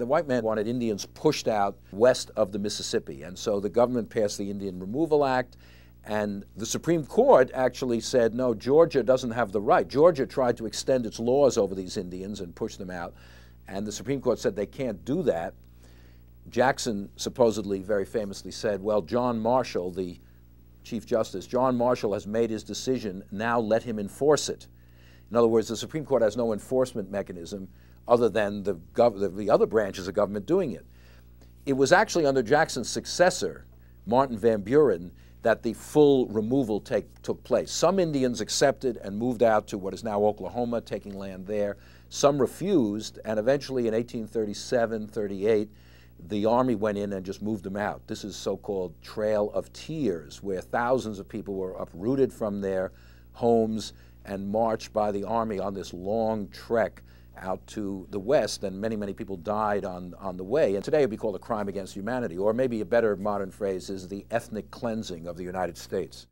The white man wanted Indians pushed out west of the Mississippi, and so the government passed the Indian Removal Act, and the Supreme Court actually said, no, Georgia doesn't have the right. Georgia tried to extend its laws over these Indians and push them out, and the Supreme Court said they can't do that. Jackson supposedly, very famously said, well, John Marshall, the Chief Justice, John Marshall has made his decision, now let him enforce it. In other words, the Supreme Court has no enforcement mechanism other than the other branches of government doing it. It was actually under Jackson's successor, Martin Van Buren, that the full removal took place. Some Indians accepted and moved out to what is now Oklahoma, taking land there. Some refused, and eventually in 1837, 38, the Army went in and just moved them out. This is so-called Trail of Tears, where thousands of people were uprooted from their homes and marched by the Army on this long trek out to the West, and many, many people died on the way. And today it would be called a crime against humanity, or maybe a better modern phrase is the ethnic cleansing of the United States.